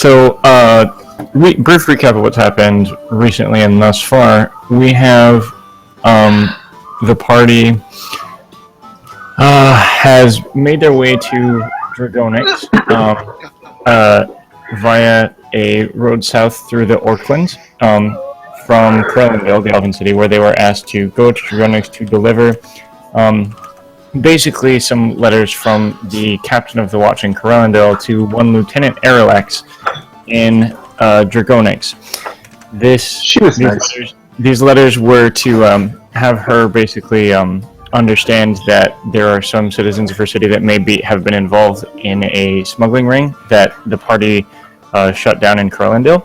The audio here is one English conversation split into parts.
So, brief recap of what's happened recently and thus far. We have the party has made their way to Dragonix via a road south through the Orklands from Crowendale, the Elven City, where they were asked to go to Dragonix to deliver basically some letters from the captain of the watch in Crowendale to one Lieutenant Arilax in Dragonix. These letters were to have her basically understand that there are some citizens of her city that have been involved in a smuggling ring that the party shut down in Crowendale,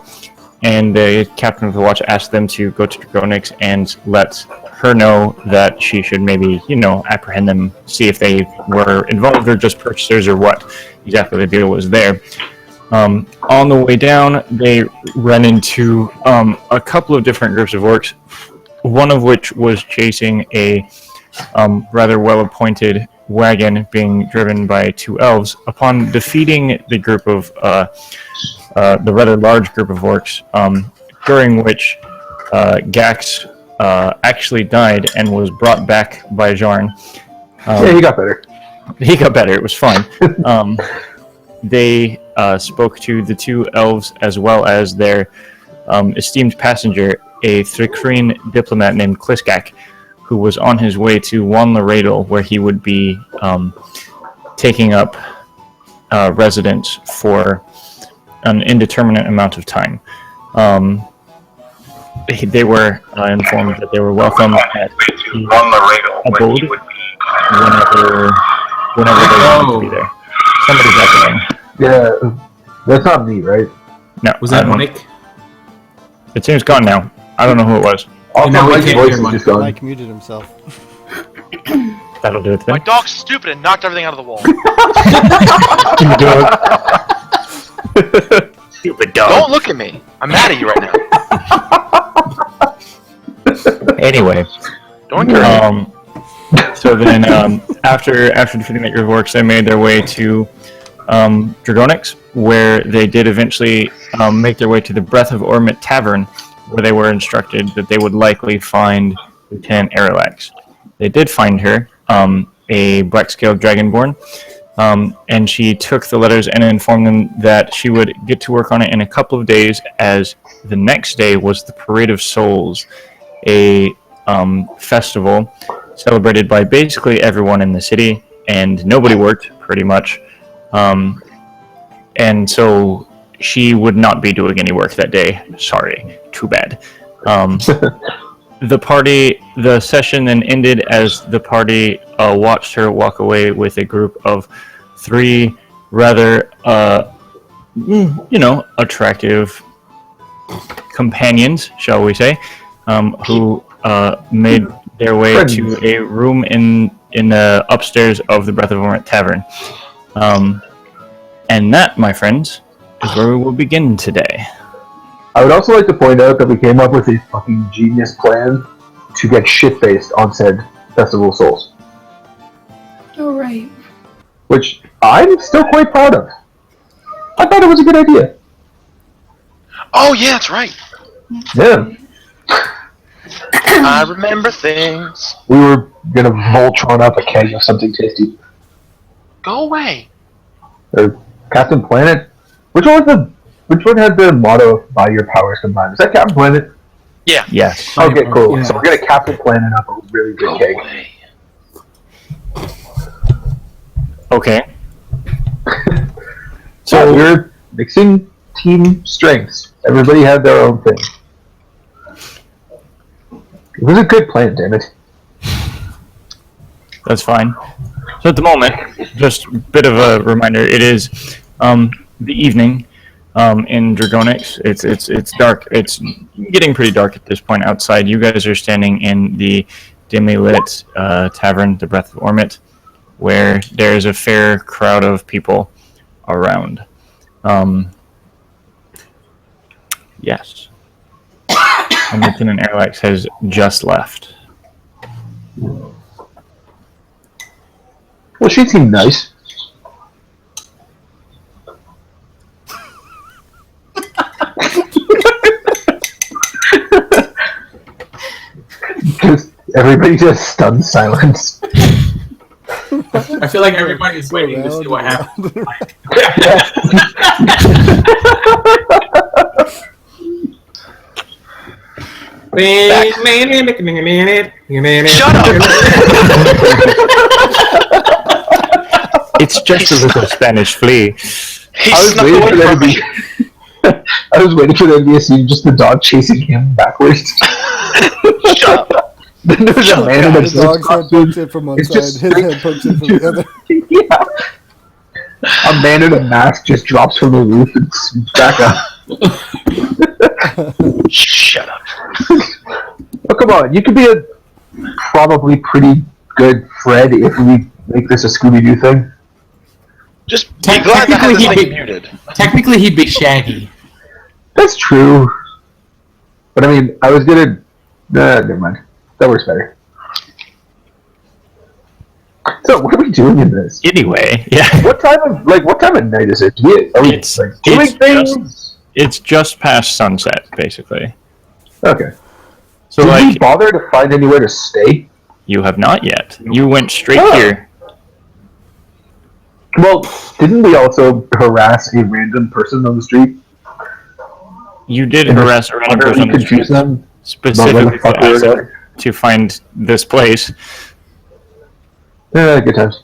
and the captain of the watch asked them to go to Dragonix and let her know that she should maybe, apprehend them, see if they were involved or just purchasers or what exactly the deal was there. On the way down, they ran into a couple of different groups of orcs, one of which was chasing a rather well-appointed wagon being driven by two elves. Upon defeating the group of the rather large group of orcs, during which Gax actually died and was brought back by Jarn. Yeah, he got better. He got better. It was fine. They spoke to the two elves as well as their esteemed passenger, a Thrikreen diplomat named Kliskak, who was on his way to Wan Laredal, where he would be taking up residence for an indeterminate amount of time. They were informed that they were welcome at the abode whenever they wanted to be there. Somebody's echoing. Yeah, that's not me, right? No. Was that Mike? It seems gone now. I don't know who it was. Also, No, we Mike's can't voice hear is Mike. just gone. Mike muted himself. That'll do it My then. dog's stupid and knocked everything out of the wall. Stupid dog. Don't look at me. I'm mad at you right now. Anyway. Don't encourage me. So then, after defeating that group of orcs, they made their way to Dragonix, where they did eventually make their way to the Breath of Ormit Tavern, where they were instructed that they would likely find Lieutenant Arilax. They did find her, a black-scaled dragonborn, and she took the letters and informed them that she would get to work on it in a couple of days, as the next day was the Parade of Souls, a festival celebrated by basically everyone in the city, and nobody worked, pretty much. And so she would not be doing any work that day. Sorry. Too bad. The session then ended as the party watched her walk away with a group of three rather, attractive companions, shall we say, who made their way to a room in the upstairs of the Breath of Ormit Tavern. And that, my friends, is where we will begin today. I would also like to point out that we came up with a fucking genius plan to get shit-faced on said Festival of Souls. Oh, right. Which I'm still quite proud of. I thought it was a good idea. Oh, yeah, that's right. Yeah. I remember things. We were gonna Voltron up a keg of something tasty. Go away. Or Captain Planet? Which one had the motto, by your powers combined? Is that Captain Planet? Yeah. Yes. Okay, cool. Yeah. So we're gonna Captain Planet up a really Go good keg. away. Okay. So we're mixing team strengths. Everybody had their own thing. It was a good plan, damn it. That's fine. So at the moment, just a bit of a reminder, it is the evening in Dragonix. It's dark. It's getting pretty dark at this point outside. You guys are standing in the dimly lit tavern, the Breath of Ormit, where there's a fair crowd of people around. Yes. And Lieutenant Arilax has just left. Well, she seemed nice. Everybody just stunned silence. I feel like everybody's waiting to see what happens. Shut up! It's just a little Spanish flea. He I was snuck waiting away for there from to me. be. I was waiting for there to be a scene, just the dog chasing him backwards. Shut up. Then there's a man in a The dog's head costume. pokes in from one It's side, just his head pokes in from the other. Yeah. A man in a mask just drops from the roof and swoops back up. Shut up. Oh, come on. You could be a probably pretty good Fred if we make this a Scooby-Doo thing. Just be glad that Technically, this he'd thing be- muted. Technically, he'd be Shaggy. That's true. But I mean, I was gonna... never mind. That works better. So, what are we doing in this? Anyway, yeah. What time of night is it? Are we It's- like, doing it's things? It's just past sunset, basically. Okay. So, Did we like, bother to find anywhere to stay? you have not yet. You went straight Oh. here. Well, didn't we also harass a random person on the street? You did And harass a random person on the confuse street them? specifically fuck to they ask were them to find this place. Yeah, good times.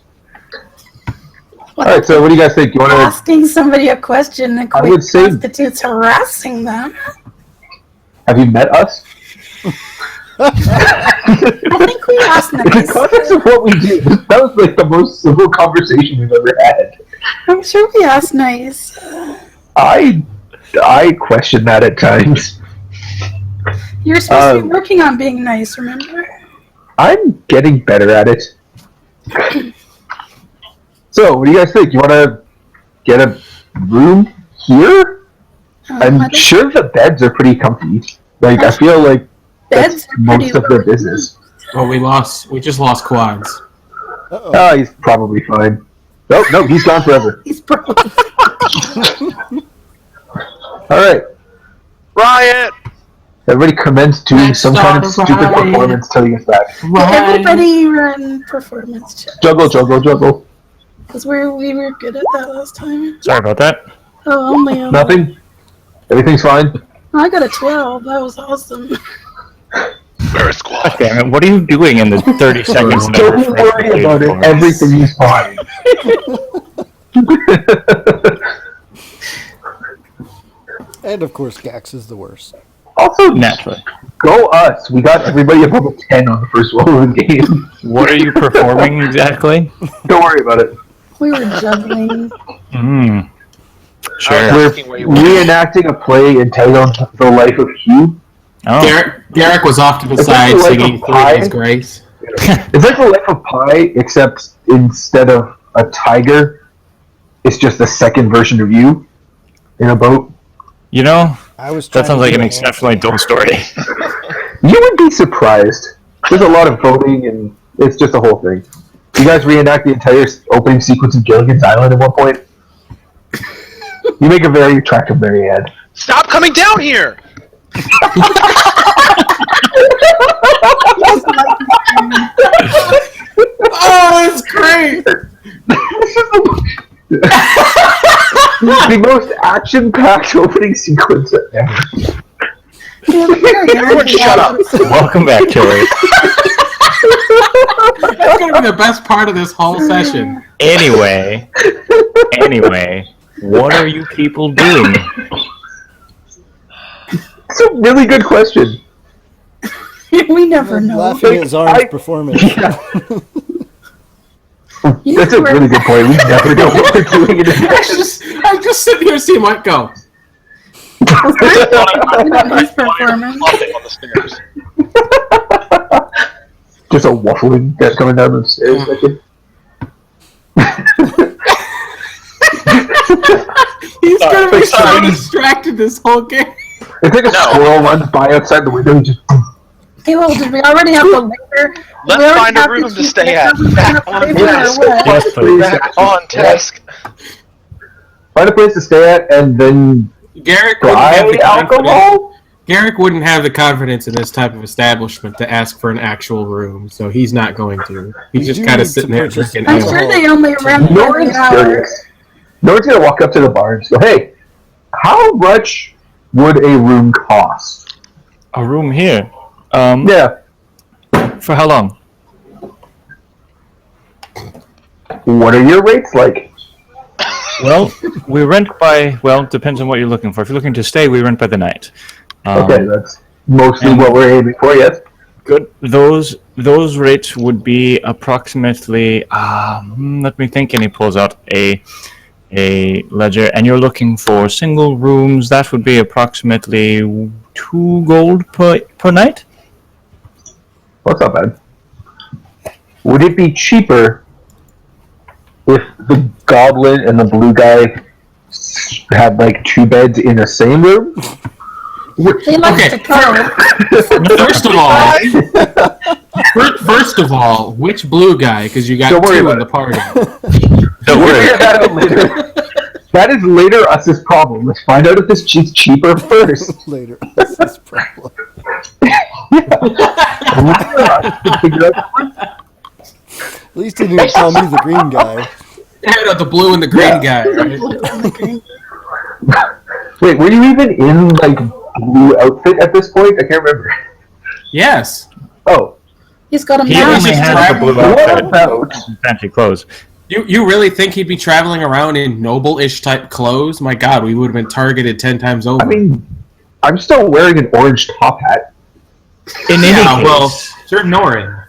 Alright, so what do you guys think? You want to... Asking somebody a question I would say- constitutes harassing them. Have you met us? I think we asked In the nice. context of what we do, that was like the most civil conversation we've ever had. I'm sure we asked nice. I question that at times. You're supposed to be working on being nice, remember? I'm getting better at it. So, what do you guys think? You want to get a room here? I I'm think sure the beds are pretty comfy. Like, I feel like beds that's are pretty most of the business. Well, we just lost Quads. Uh-oh. Oh, he's probably fine. No, he's gone forever. He's probably Alright, Riot! everybody commence doing Let's some kind of start a stupid riot. performance till he gets back. everybody run performance check. Juggle. Because we were good at that last time. Sorry about that. Oh, only a Nothing? Everything's fine? I got a 12. That was awesome. Earth Squad. Damn it, what are you doing in the 30 seconds? that Don't are worry about it. Everything is fine. And of course, Gax is the worst. Also, Naturally. go us. We got everybody above a 10 on the first roll of the game. What are you performing exactly? Don't worry about it. We were juggling. Hmm. I Sure. was We're asking where you were. reenacting a play entitled The Life of Hugh. Oh. Derek was off to the It's side like a singing pie. Through His Grace. It's like The Life of Pi, except instead of a tiger, it's just the second version of you in a boat. You know, I was. that sounds trying to like do an a- exceptionally dull story. You would be surprised. There's a lot of voting, and it's just a whole thing. You guys reenact the entire opening sequence of Gilligan's Island at one point. You make a very attractive Marianne. Stop coming down here! Oh, that's great! The most action-packed opening sequence ever. Everyone shut up. Welcome back, Tilly. That's gonna be the best part of this whole session. Anyway, what are you people doing? It's a really good question. We never know. Laughing at Zarn's I- performance. You That's a were- really good point. We never know what we're doing in I just sit here and see Mike go. His performance. Flopping on the stairs. Just a waffling that's coming down the stairs. He's gonna be so Sorry. distracted this whole game. It's like a No. squirrel runs by outside the window and just... Okay, well, did we already have the liquor? Let's We already find a have room the to cheap stay liquor. at. We Back have on to pay for task. it, what? Yes, please. Back on task. Find a place to stay at and then Garrett couldn't have buy the confidence. alcohol? Garrick wouldn't have the confidence in this type of establishment to ask for an actual room, so he's not going to. He's We just do kind of need sitting to there purchase drinking I'm ale. sure they only rent No every one's hour. curious. No one's gonna walk up to the bar and go, "Hey, how much would a room cost?" A room here. Yeah. For how long? What are your rates like? Well, we rent by. Well, depends on what you're looking for. If you're looking to stay, we rent by the night. Okay, that's mostly and- what we're aiming for. Yes. Good. Those rates would be approximately. Let me think. And he pulls out a ledger. And you're looking for single rooms. That would be approximately 2 gold per night. That's not bad. Would it be cheaper if the goblin and the blue guy had like 2 beds in the same room? He likes Okay. to code. First of all, which blue guy? Because you got Don't worry 2 about in the it. party. Don't worry about that later. That is later us's problem. Let's find out if this is cheaper first. Later. That's his problem. At least he didn't call me the green guy. Yeah, the blue and the green guy, right? Wait, were you even in like blue outfit at this point? I can't remember. Yes. Oh, He's got a He mask. only has the blue what outfit. about? Fancy clothes. You really think he'd be traveling around in noble-ish type clothes? My God, we would have been targeted 10 times over. I mean, I'm still wearing an orange top hat. In any yeah, case, well, you're Norin.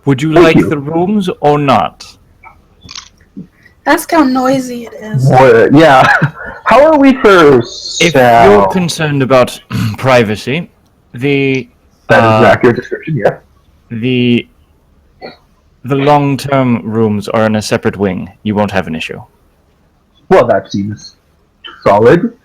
would you Thank like you. the rooms or not? Ask how noisy it is. Yeah. How are we for If sound? you're concerned about privacy, the That is an accurate description. Yeah. the long-term rooms are in a separate wing. You won't have an issue. Well, that seems solid.